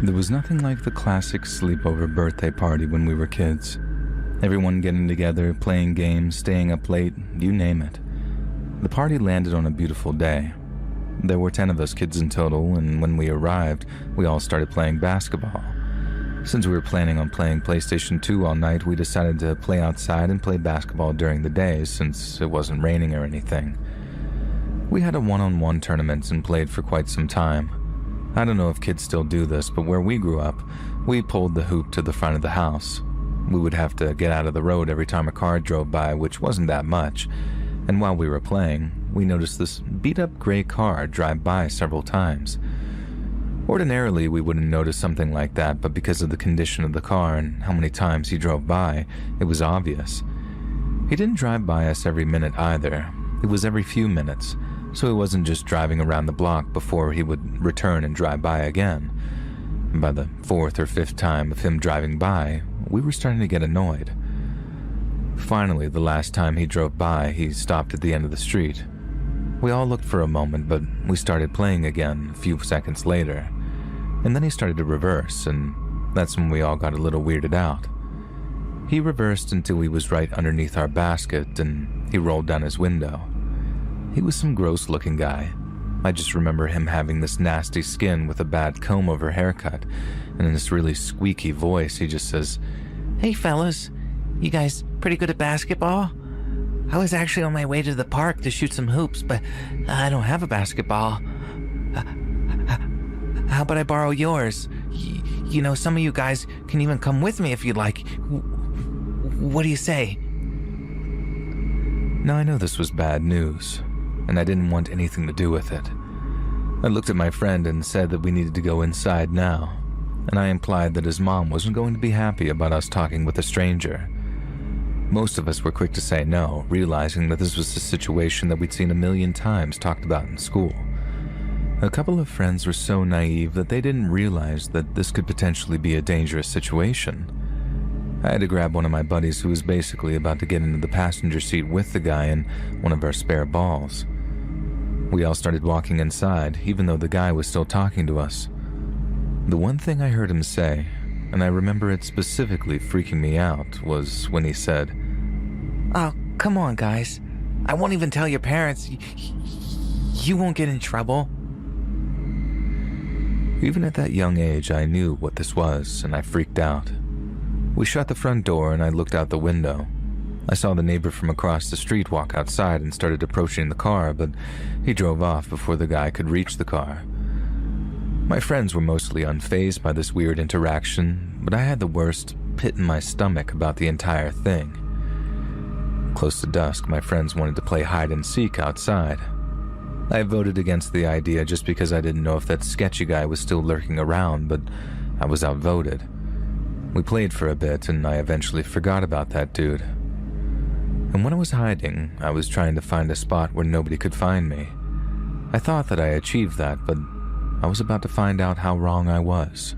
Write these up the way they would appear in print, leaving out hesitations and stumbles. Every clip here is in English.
There was nothing like the classic sleepover birthday party when we were kids. Everyone getting together, playing games, staying up late, you name it. The party landed on a beautiful day. There were 10 of us kids in total, and when we arrived, we all started playing basketball. Since we were planning on playing PlayStation 2 all night, we decided to play outside and play basketball during the days since it wasn't raining or anything. We had a one-on-one tournament and played for quite some time. I don't know if kids still do this, but where we grew up, we pulled the hoop to the front of the house. We would have to get out of the road every time a car drove by, which wasn't that much. And while we were playing, we noticed this beat-up gray car drive by several times. Ordinarily, we wouldn't notice something like that, but because of the condition of the car and how many times he drove by, it was obvious. He didn't drive by us every minute either. It was every few minutes. So he wasn't just driving around the block before he would return and drive by again. By the 4th or 5th time of him driving by, we were starting to get annoyed. Finally, the last time he drove by, he stopped at the end of the street. We all looked for a moment, but we started playing again a few seconds later. And then he started to reverse, and that's when we all got a little weirded out. He reversed until he was right underneath our basket, and he rolled down his window. He was some gross-looking guy. I just remember him having this nasty skin with a bad comb-over haircut, and in this really squeaky voice, he just says, "Hey fellas, you guys pretty good at basketball? I was actually on my way to the park to shoot some hoops, but I don't have a basketball. How about I borrow yours? You know, some of you guys can even come with me if you'd like. What do you say?" Now I know this was bad news, and I didn't want anything to do with it. I looked at my friend and said that we needed to go inside now, and I implied that his mom wasn't going to be happy about us talking with a stranger. Most of us were quick to say no, realizing that this was a situation that we'd seen a million times talked about in school. A couple of friends were so naive that they didn't realize that this could potentially be a dangerous situation. I had to grab one of my buddies who was basically about to get into the passenger seat with the guy and one of our spare balls. We all started walking inside, even though the guy was still talking to us. The one thing I heard him say, and I remember it specifically freaking me out, was when he said, "Oh, come on, guys. I won't even tell your parents. You won't get in trouble." Even at that young age, I knew what this was, and I freaked out. We shut the front door and I looked out the window. I saw the neighbor from across the street walk outside and started approaching the car, but he drove off before the guy could reach the car. My friends were mostly unfazed by this weird interaction, but I had the worst pit in my stomach about the entire thing. Close to dusk, my friends wanted to play hide and seek outside. I voted against the idea just because I didn't know if that sketchy guy was still lurking around, but I was outvoted. We played for a bit and I eventually forgot about that dude. And when I was hiding, I was trying to find a spot where nobody could find me. I thought that I achieved that, but I was about to find out how wrong I was.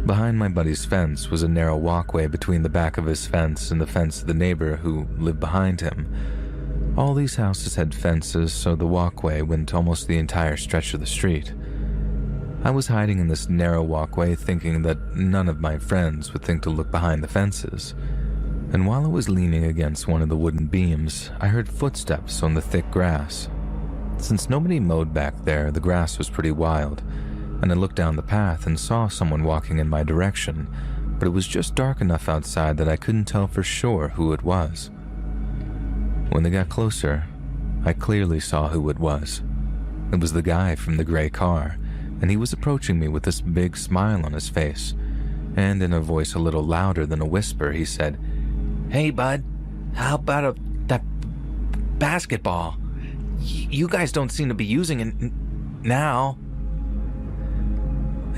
Behind my buddy's fence was a narrow walkway between the back of his fence and the fence of the neighbor who lived behind him. All these houses had fences, so the walkway went almost the entire stretch of the street. I was hiding in this narrow walkway thinking that none of my friends would think to look behind the fences. And while I was leaning against one of the wooden beams, I heard footsteps on the thick grass. Since nobody mowed back there, the grass was pretty wild, and I looked down the path and saw someone walking in my direction, but it was just dark enough outside that I couldn't tell for sure who it was. When they got closer, I clearly saw who it was. It was the guy from the gray car, and he was approaching me with this big smile on his face, and in a voice a little louder than a whisper, he said, "Hey, bud, how about that basketball? You guys don't seem to be using it now."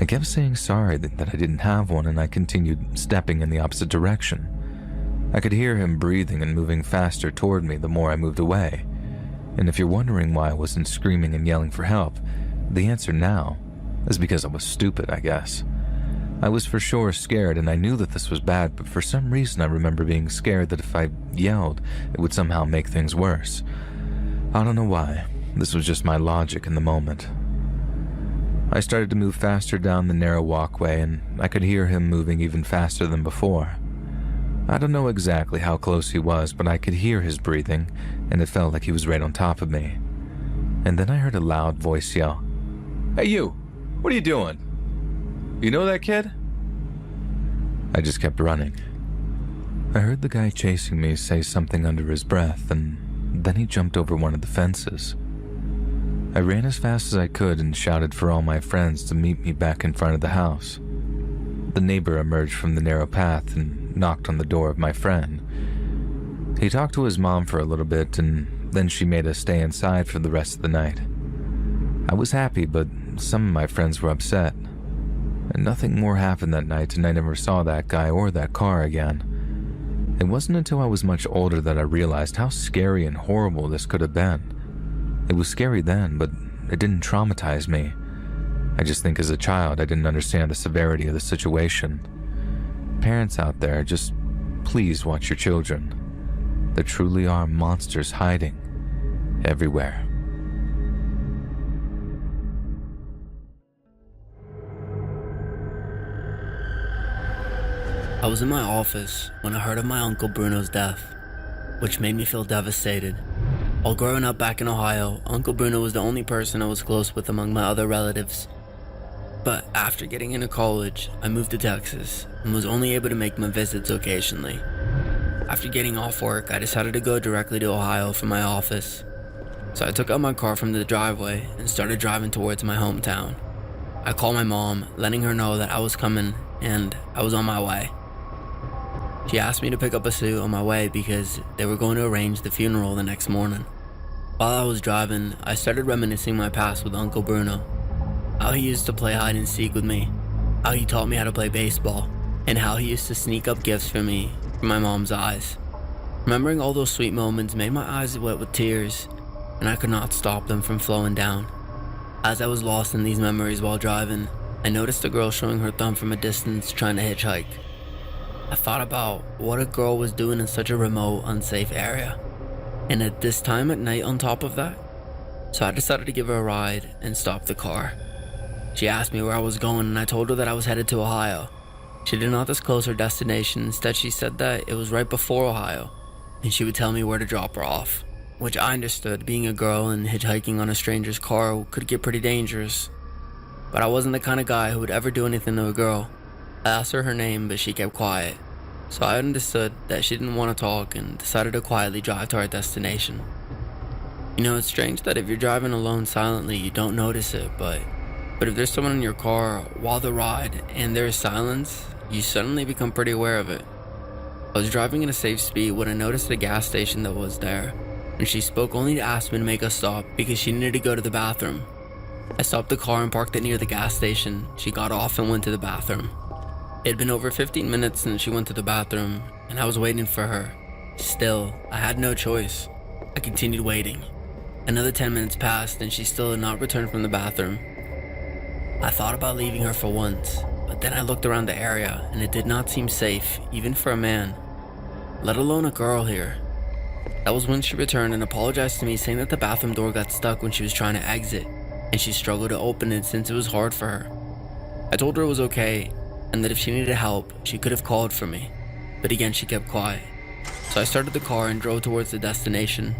I kept saying sorry that I didn't have one, and I continued stepping in the opposite direction. I could hear him breathing and moving faster toward me the more I moved away. And if you're wondering why I wasn't screaming and yelling for help, the answer now is because I was stupid, I guess. I was for sure scared, and I knew that this was bad, but for some reason I remember being scared that if I yelled, it would somehow make things worse. I don't know why. This was just my logic in the moment. I started to move faster down the narrow walkway, and I could hear him moving even faster than before. I don't know exactly how close he was, but I could hear his breathing, and it felt like he was right on top of me. And then I heard a loud voice yell, "Hey you, what are you doing? You know that kid?" I just kept running. I heard the guy chasing me say something under his breath, and then he jumped over one of the fences. I ran as fast as I could and shouted for all my friends to meet me back in front of the house. The neighbor emerged from the narrow path and knocked on the door of my friend. He talked to his mom for a little bit, and then she made us stay inside for the rest of the night. I was happy, but some of my friends were upset. And nothing more happened that night, and I never saw that guy or that car again. It wasn't until I was much older that I realized how scary and horrible this could have been. It was scary then, but it didn't traumatize me. I just think as a child I didn't understand the severity of the situation. Parents out there, just please watch your children. There truly are monsters hiding everywhere. I was in my office when I heard of my Uncle Bruno's death, which made me feel devastated. While growing up back in Ohio, Uncle Bruno was the only person I was close with among my other relatives. But after getting into college, I moved to Texas and was only able to make my visits occasionally. After getting off work, I decided to go directly to Ohio for my office. So I took out my car from the driveway and started driving towards my hometown. I called my mom, letting her know that I was coming and I was on my way. She asked me to pick up a suit on my way because they were going to arrange the funeral the next morning. While I was driving, I started reminiscing my past with Uncle Bruno. How he used to play hide and seek with me, how he taught me how to play baseball, and how he used to sneak up gifts for me from my mom's eyes. Remembering all those sweet moments made my eyes wet with tears, and I could not stop them from flowing down. As I was lost in these memories while driving, I noticed a girl showing her thumb from a distance trying to hitchhike. I thought about what a girl was doing in such a remote, unsafe area, and at this time at night on top of that. So I decided to give her a ride and stop the car. She asked me where I was going, and I told her that I was headed to Ohio. She did not disclose her destination. Instead, she said that it was right before Ohio, and she would tell me where to drop her off, which I understood. Being a girl and hitchhiking on a stranger's car could get pretty dangerous. But I wasn't the kind of guy who would ever do anything to a girl. I asked her name, but she kept quiet. So I understood that she didn't want to talk and decided to quietly drive to our destination. You know, it's strange that if you're driving alone silently, you don't notice it, but if there's someone in your car while the ride and there is silence, you suddenly become pretty aware of it. I was driving at a safe speed when I noticed a gas station that was there, and she spoke only to ask me to make a stop because she needed to go to the bathroom. I stopped the car and parked it near the gas station. She got off and went to the bathroom. It had been over 15 minutes since she went to the bathroom, and I was waiting for her. Still, I had no choice. I continued waiting. Another 10 minutes passed, and she still had not returned from the bathroom. I thought about leaving her for once, but then I looked around the area, and it did not seem safe, even for a man, let alone a girl here. That was when she returned and apologized to me, saying that the bathroom door got stuck when she was trying to exit, and she struggled to open it since it was hard for her. I told her it was okay, and that if she needed help, she could have called for me, but again she kept quiet. So I started the car and drove towards the destination.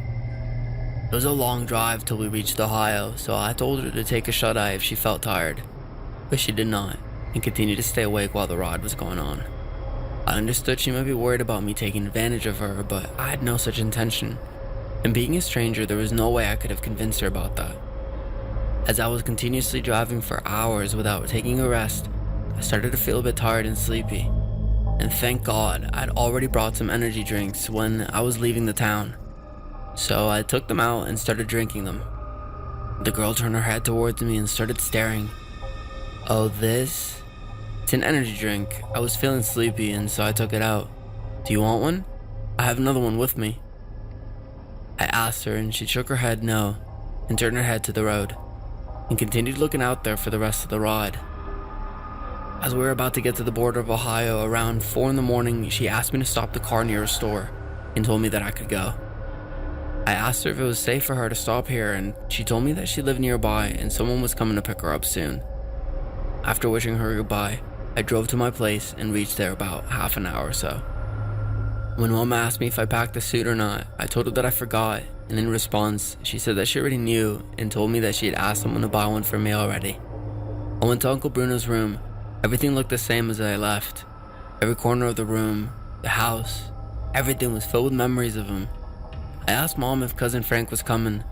It was a long drive till we reached Ohio, so I told her to take a shut-eye if she felt tired, but she did not, and continued to stay awake while the ride was going on. I understood she might be worried about me taking advantage of her, but I had no such intention, and being a stranger, there was no way I could have convinced her about that. As I was continuously driving for hours without taking a rest, I started to feel a bit tired and sleepy, and thank God I'd already brought some energy drinks when I was leaving the town. So I took them out and started drinking them. The girl turned her head towards me and started staring. "Oh, this? It's an energy drink." I was feeling sleepy, and so I took it out. "Do you want one? I have another one with me." I asked her, and she shook her head no, and turned her head to the road, and continued looking out there for the rest of the ride. As we were about to get to the border of Ohio around 4 in the morning, she asked me to stop the car near a store and told me that I could go. I asked her if it was safe for her to stop here, and she told me that she lived nearby and someone was coming to pick her up soon. After wishing her goodbye, I drove to my place and reached there about half an hour or so. When Mom asked me if I packed the suit or not, I told her that I forgot, and in response, she said that she already knew and told me that she had asked someone to buy one for me already. I went to Uncle Bruno's room. Everything looked the same as I left. Every corner of the room, the house, everything was filled with memories of him. I asked Mom if Cousin Frank was coming,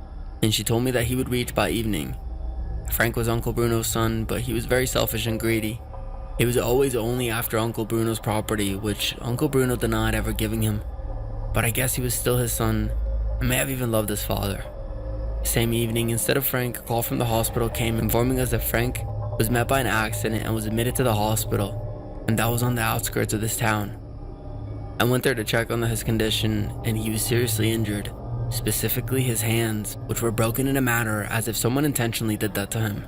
and she told me that he would reach by evening. Frank was Uncle Bruno's son, but he was very selfish and greedy. He was always only after Uncle Bruno's property, which Uncle Bruno denied ever giving him. But I guess he was still his son, and may have even loved his father. The same evening, instead of Frank, a call from the hospital came informing us that Frank was met by an accident and was admitted to the hospital, and that was on the outskirts of this town. I went there to check on his condition, and he was seriously injured, specifically his hands, which were broken in a manner as if someone intentionally did that to him.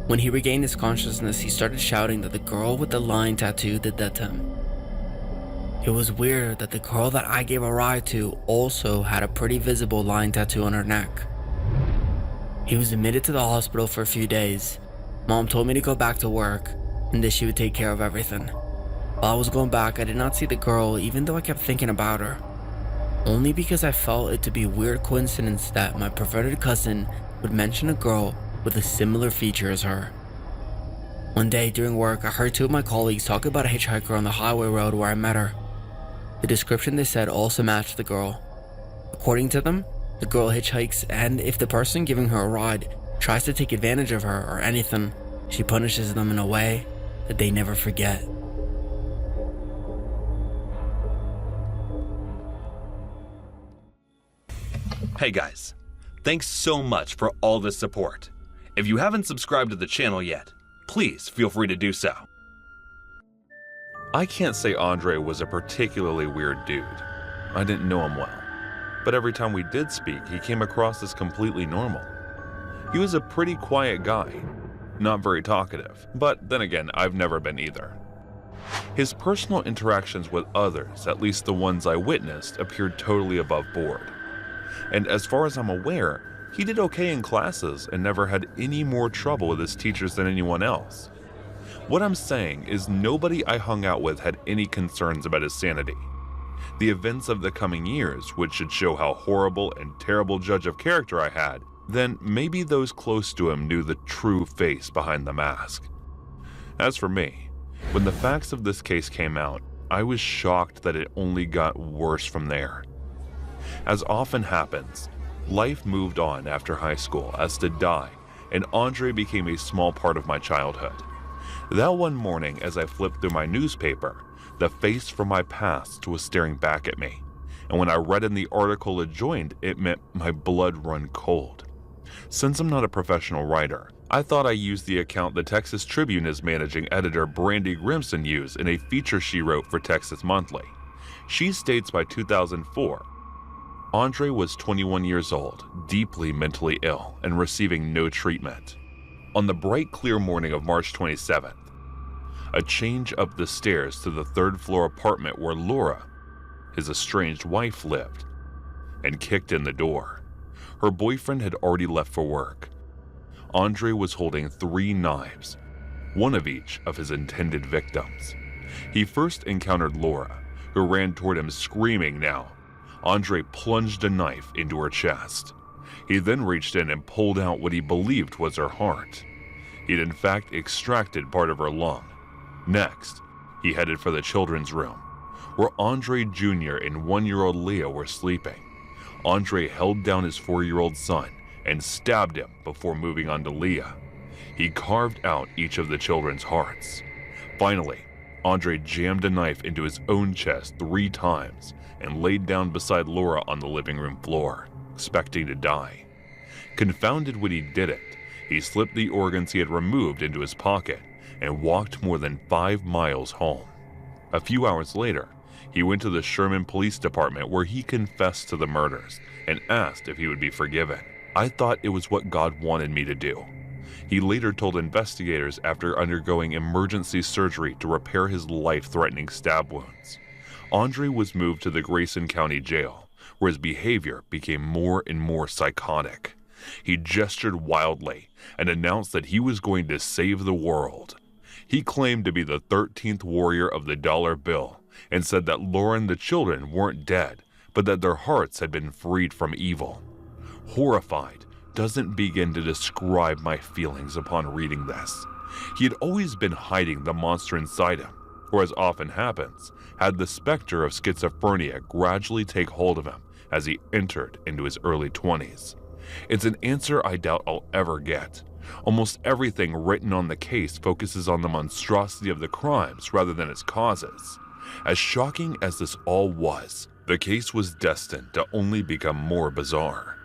When he regained his consciousness, he started shouting that the girl with the lion tattoo did that to him. It was weird that the girl that I gave a ride to also had a pretty visible lion tattoo on her neck. He was admitted to the hospital for a few days. Mom told me to go back to work and that she would take care of everything. While I was going back, I did not see the girl, even though I kept thinking about her. Only because I felt it to be a weird coincidence that my perverted cousin would mention a girl with a similar feature as her. One day during work, I heard two of my colleagues talk about a hitchhiker on the highway road where I met her. The description they said also matched the girl. According to them, the girl hitchhikes, and if the person giving her a ride tries to take advantage of her or anything, she punishes them in a way that they never forget. Hey guys, thanks so much for all the support. If you haven't subscribed to the channel yet, please feel free to do so. I can't say Andre was a particularly weird dude. I didn't know him well, but every time we did speak, he came across as completely normal. He was a pretty quiet guy, not very talkative, but then again, I've never been either. His personal interactions with others, at least the ones I witnessed, appeared totally above board. And as far as I'm aware, he did okay in classes and never had any more trouble with his teachers than anyone else. What I'm saying is nobody I hung out with had any concerns about his sanity. The events of the coming years, which should show how horrible and terrible judge of character I had, then maybe those close to him knew the true face behind the mask. As for me, when the facts of this case came out, I was shocked that it only got worse from there. As often happens, life moved on after high school, as did I, and Andre became a small part of my childhood. That one morning, as I flipped through my newspaper, the face from my past was staring back at me, and when I read in the article adjoined, it meant my blood run cold. Since I'm not a professional writer, I thought I used the account the Texas Tribune's managing editor Brandy Grimson used in a feature she wrote for Texas Monthly. She states by 2004, Andre was 21 years old, deeply mentally ill, and receiving no treatment. On the bright, clear morning of March 27th, a change up the stairs to the third-floor apartment where Laura, his estranged wife, lived, and kicked in the door. Her boyfriend had already left for work. Andre was holding 3 knives, one of each of his intended victims. He first encountered Laura, who ran toward him screaming now. Andre plunged a knife into her chest. He then reached in and pulled out what he believed was her heart. He'd in fact extracted part of her lung. Next, he headed for the children's room, where Andre Jr. and 1-year-old Leah were sleeping. Andre held down his 4-year-old son and stabbed him before moving on to Leah. He carved out each of the children's hearts. Finally, Andre jammed a knife into his own chest 3 times and laid down beside Laura on the living room floor, expecting to die. Confounded when he did it, he slipped the organs he had removed into his pocket and walked more than 5 miles home. A few hours later, he went to the Sherman Police Department where he confessed to the murders and asked if he would be forgiven. I thought it was what God wanted me to do. He later told investigators after undergoing emergency surgery to repair his life-threatening stab wounds. Andre was moved to the Grayson County Jail, where his behavior became more and more psychotic. He gestured wildly and announced that he was going to save the world. He claimed to be the 13th warrior of the dollar bill and said that Laura and the children weren't dead, but that their hearts had been freed from evil. Horrified doesn't begin to describe my feelings upon reading this. He had always been hiding the monster inside him, or as often happens, had the specter of schizophrenia gradually take hold of him as he entered into his early 20s. It's an answer I doubt I'll ever get. Almost everything written on the case focuses on the monstrosity of the crimes rather than its causes. As shocking as this all was, the case was destined to only become more bizarre.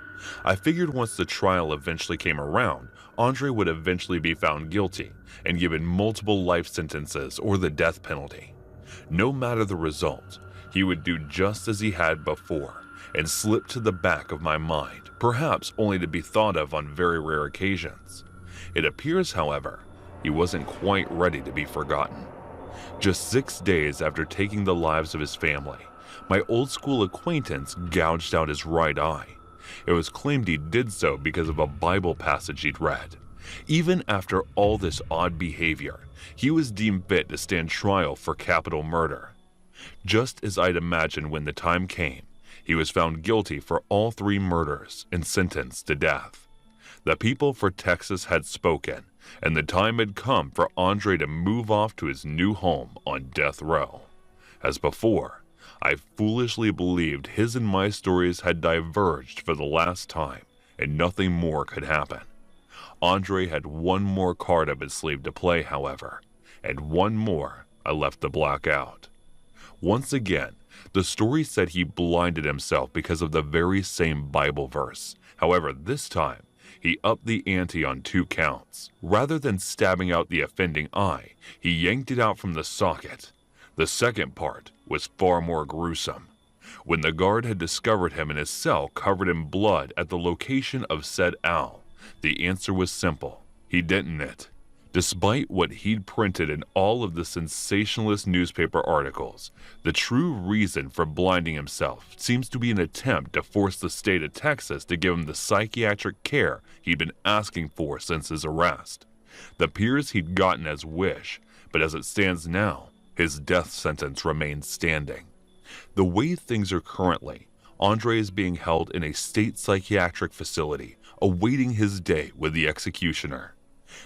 I figured once the trial eventually came around, Andre would eventually be found guilty and given multiple life sentences or the death penalty. No matter the result, he would do just as he had before and slip to the back of my mind, perhaps only to be thought of on very rare occasions. It appears, however, he wasn't quite ready to be forgotten. Just 6 days after taking the lives of his family, my old school acquaintance gouged out his right eye. It was claimed he did so because of a Bible passage he'd read. Even after all this odd behavior, he was deemed fit to stand trial for capital murder. Just as I'd imagined when the time came, he was found guilty for all 3 murders and sentenced to death. The people for Texas had spoken, and the time had come for Andre to move off to his new home on death row. As before, I foolishly believed his and my stories had diverged for the last time, and nothing more could happen. Andre had one more card up his sleeve to play, however, and one more I left to black out. Once again, the story said he blinded himself because of the very same Bible verse. However, this time, he upped the ante on 2 counts. Rather than stabbing out the offending eye, he yanked it out from the socket. The second part was far more gruesome. When the guard had discovered him in his cell covered in blood at the location of said owl, the answer was simple. He didn't it. Despite what he'd printed in all of the sensationalist newspaper articles, the true reason for blinding himself seems to be an attempt to force the state of Texas to give him the psychiatric care he'd been asking for since his arrest. The appears he'd gotten as wish, but as it stands now, his death sentence remains standing. The way things are currently, Andre is being held in a state psychiatric facility, awaiting his day with the executioner.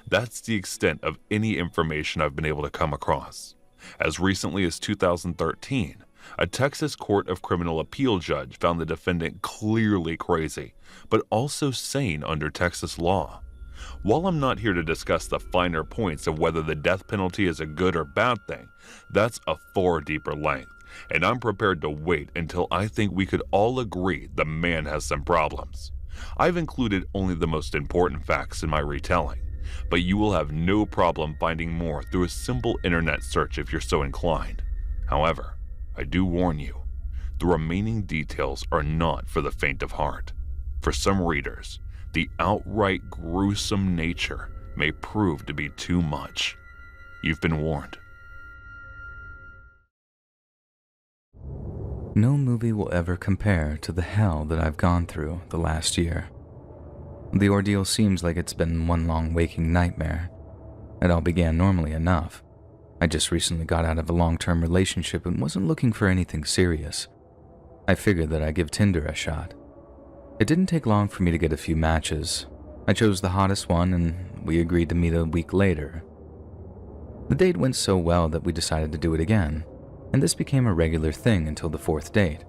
That's the extent of any information I've been able to come across. As recently as 2013, a Texas Court of Criminal Appeal judge found the defendant clearly crazy, but also sane under Texas law. While I'm not here to discuss the finer points of whether the death penalty is a good or bad thing, that's a far deeper length, and I'm prepared to wait until I think we could all agree the man has some problems. I've included only the most important facts in my retelling, but you will have no problem finding more through a simple internet search if you're so inclined. However, I do warn you, the remaining details are not for the faint of heart. For some readers, the outright gruesome nature may prove to be too much. You've been warned. No movie will ever compare to the hell that I've gone through the last year. The ordeal seems like it's been one long waking nightmare. It all began normally enough. I just recently got out of a long-term relationship and wasn't looking for anything serious. I figured that I'd give Tinder a shot. It didn't take long for me to get a few matches. I chose the hottest one and we agreed to meet a week later. The date went so well that we decided to do it again, and this became a regular thing until the 4th date.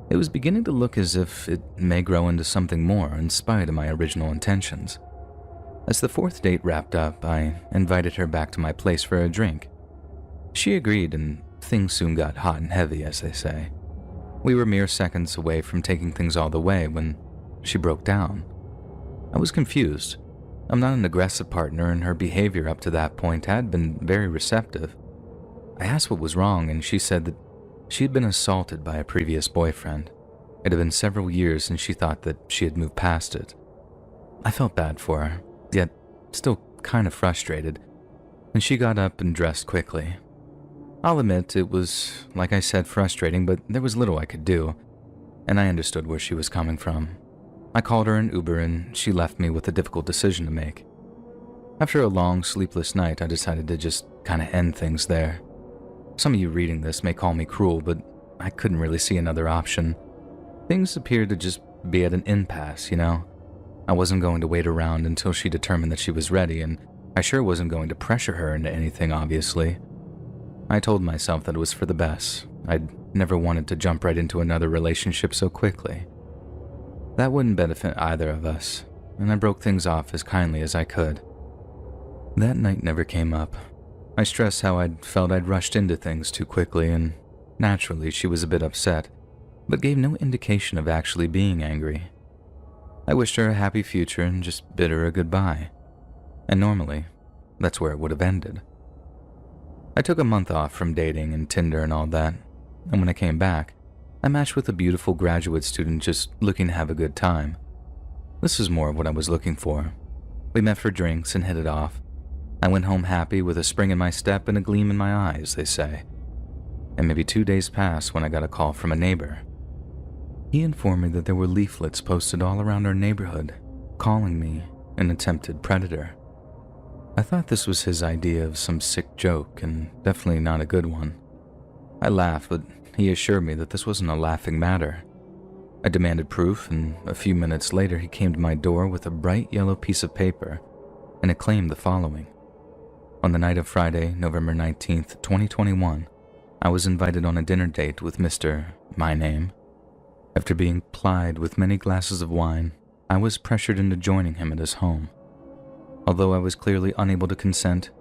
It was beginning to look as if it may grow into something more in spite of my original intentions. As the 4th date wrapped up, I invited her back to my place for a drink. She agreed, and things soon got hot and heavy, as they say. We were mere seconds away from taking things all the way when she broke down. I was confused. I'm not an aggressive partner, and her behavior up to that point had been very receptive. I asked what was wrong, and she said that she had been assaulted by a previous boyfriend. It had been several years, and she thought that she had moved past it. I felt bad for her, yet still kind of frustrated, and she got up and dressed quickly. I'll admit it was, like I said, frustrating, but there was little I could do, and I understood where she was coming from. I called her an Uber and she left me with a difficult decision to make. After a long, sleepless night, I decided to just kind of end things there. Some of you reading this may call me cruel, but I couldn't really see another option. Things appeared to just be at an impasse, you know? I wasn't going to wait around until she determined that she was ready, and I sure wasn't going to pressure her into anything, obviously. I told myself that it was for the best. I'd never wanted to jump right into another relationship so quickly. That wouldn't benefit either of us, and I broke things off as kindly as I could. That night never came up. I stressed how I'd felt I'd rushed into things too quickly, and naturally she was a bit upset, but gave no indication of actually being angry. I wished her a happy future and just bid her a goodbye. And normally, that's where it would have ended. I took a month off from dating and Tinder and all that, and when I came back, I matched with a beautiful graduate student just looking to have a good time. This was more of what I was looking for. We met for drinks and hit it off. I went home happy with a spring in my step and a gleam in my eye, as they say. And maybe 2 days passed when I got a call from a neighbor. He informed me that there were leaflets posted all around our neighborhood, calling me an attempted predator. I thought this was his idea of some sick joke, and definitely not a good one. I laughed, but he assured me that this wasn't a laughing matter. I demanded proof, and a few minutes later he came to my door with a bright yellow piece of paper, and it claimed the following. On the night of Friday, November 19th, 2021, I was invited on a dinner date with Mr. My Name. After being plied with many glasses of wine, I was pressured into joining him at his home. Although I was clearly unable to consent,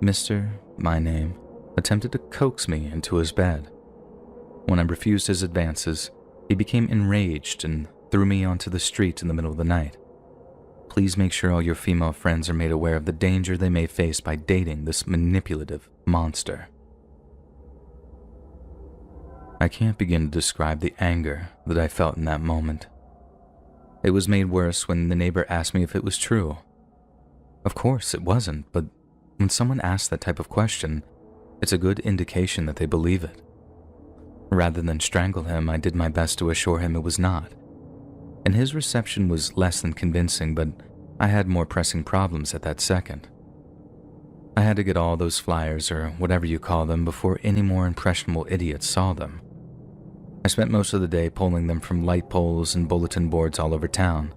Mr. My Name attempted to coax me into his bed. When I refused his advances, he became enraged and threw me onto the street in the middle of the night. Please make sure all your female friends are made aware of the danger they may face by dating this manipulative monster. I can't begin to describe the anger that I felt in that moment. It was made worse when the neighbor asked me if it was true. Of course it wasn't, but when someone asks that type of question, it's a good indication that they believe it. Rather than strangle him, I did my best to assure him it was not. And his reception was less than convincing, but I had more pressing problems at that second. I had to get all those flyers, or whatever you call them, before any more impressionable idiots saw them. I spent most of the day pulling them from light poles and bulletin boards all over town.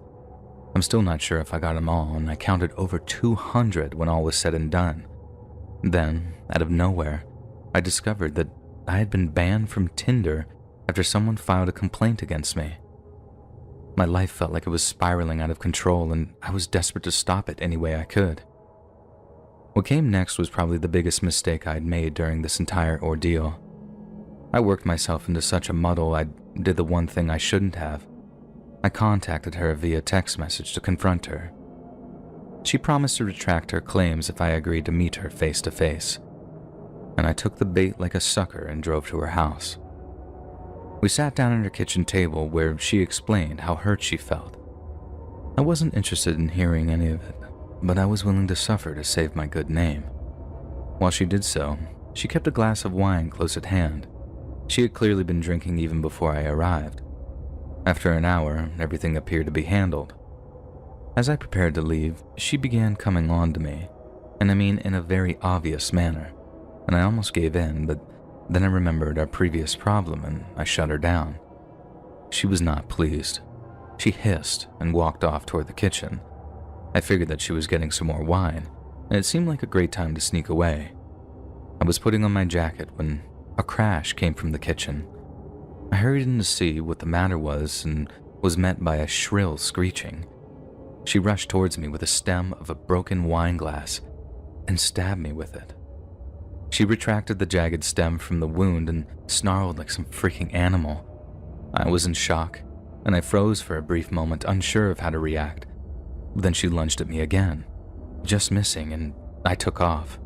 I'm still not sure if I got them all, and I counted over 200 when all was said and done. Then, out of nowhere, I discovered that I had been banned from Tinder after someone filed a complaint against me. My life felt like it was spiraling out of control, and I was desperate to stop it any way I could. What came next was probably the biggest mistake I'd made during this entire ordeal. I worked myself into such a muddle I did the one thing I shouldn't have. I contacted her via text message to confront her. She promised to retract her claims if I agreed to meet her face to face, and I took the bait like a sucker and drove to her house. We sat down at her kitchen table where she explained how hurt she felt. I wasn't interested in hearing any of it, but I was willing to suffer to save my good name. While she did so, she kept a glass of wine close at hand. She had clearly been drinking even before I arrived. After an hour, everything appeared to be handled. As I prepared to leave, she began coming on to me, and I mean in a very obvious manner, and I almost gave in, but then I remembered our previous problem and I shut her down. She was not pleased. She hissed and walked off toward the kitchen. I figured that she was getting some more wine, and it seemed like a great time to sneak away. I was putting on my jacket when a crash came from the kitchen. I hurried in to see what the matter was and was met by a shrill screeching. She rushed towards me with a stem of a broken wine glass and stabbed me with it. She retracted the jagged stem from the wound and snarled like some freaking animal. I was in shock, and I froze for a brief moment, unsure of how to react. Then she lunged at me again, just missing, and I took off.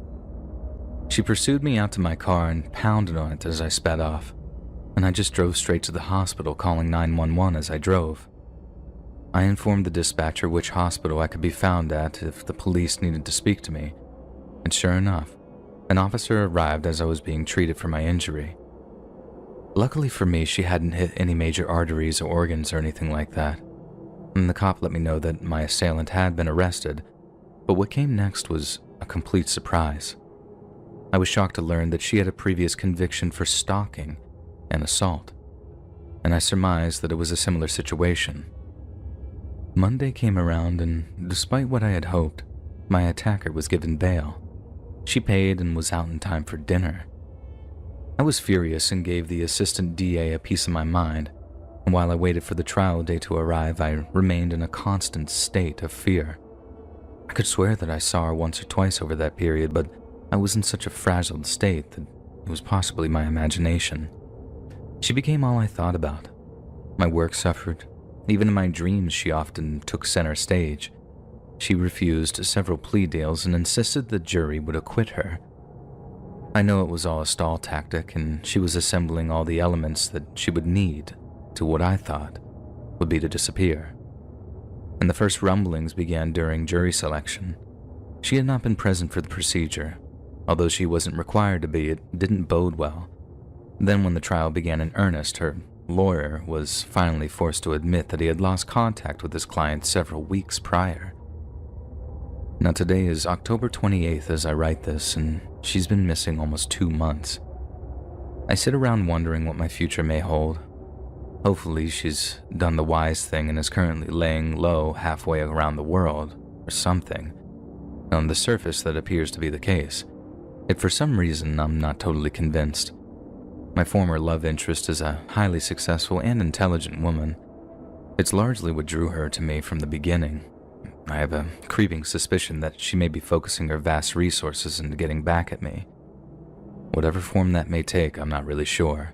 She pursued me out to my car and pounded on it as I sped off, and I just drove straight to the hospital, calling 911 as I drove. I informed the dispatcher which hospital I could be found at if the police needed to speak to me, and sure enough, an officer arrived as I was being treated for my injury. Luckily for me, she hadn't hit any major arteries or organs or anything like that. and the cop let me know that my assailant had been arrested, but what came next was a complete surprise. I was shocked to learn that she had a previous conviction for stalking and assault, and I surmised that it was a similar situation. Monday came around, and despite what I had hoped, my attacker was given bail. She paid and was out in time for dinner. I was furious and gave the assistant DA a piece of my mind, and while I waited for the trial day to arrive, I remained in a constant state of fear. I could swear that I saw her once or twice over that period, but I was in such a frazzled state that it was possibly my imagination. She became all I thought about. My work suffered. Even in my dreams, she often took center stage. She refused several plea deals and insisted the jury would acquit her. I know it was all a stall tactic, and she was assembling all the elements that she would need to what I thought would be to disappear. And the first rumblings began during jury selection. She had not been present for the procedure. Although she wasn't required to be, it didn't bode well. Then when the trial began in earnest, her lawyer was finally forced to admit that he had lost contact with his client several weeks prior. Now today is October 28th as I write this, and she's been missing almost 2 months. I sit around wondering what my future may hold. Hopefully she's done the wise thing and is currently laying low halfway around the world, or something. On the surface, that appears to be the case. Yet for some reason, I'm not totally convinced. My former love interest is a highly successful and intelligent woman. It's largely what drew her to me from the beginning. I have a creeping suspicion that she may be focusing her vast resources into getting back at me. Whatever form that may take, I'm not really sure.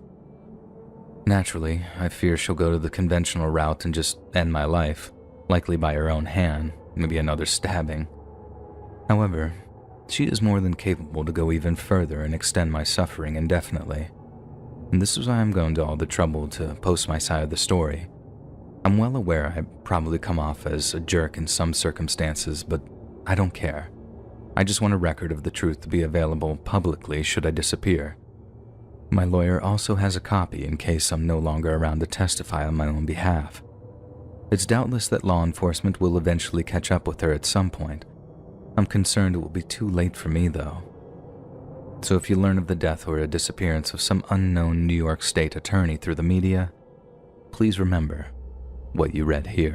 Naturally, I fear she'll go to the conventional route and just end my life, likely by her own hand, maybe another stabbing. However, she is more than capable to go even further and extend my suffering indefinitely. And this is why I'm going to all the trouble to post my side of the story. I'm well aware I probably come off as a jerk in some circumstances, but I don't care. I just want a record of the truth to be available publicly should I disappear. My lawyer also has a copy in case I'm no longer around to testify on my own behalf. It's doubtless that law enforcement will eventually catch up with her at some point. I'm concerned it will be too late for me, though. So if you learn of the death or a disappearance of some unknown New York State attorney through the media, please remember what you read here.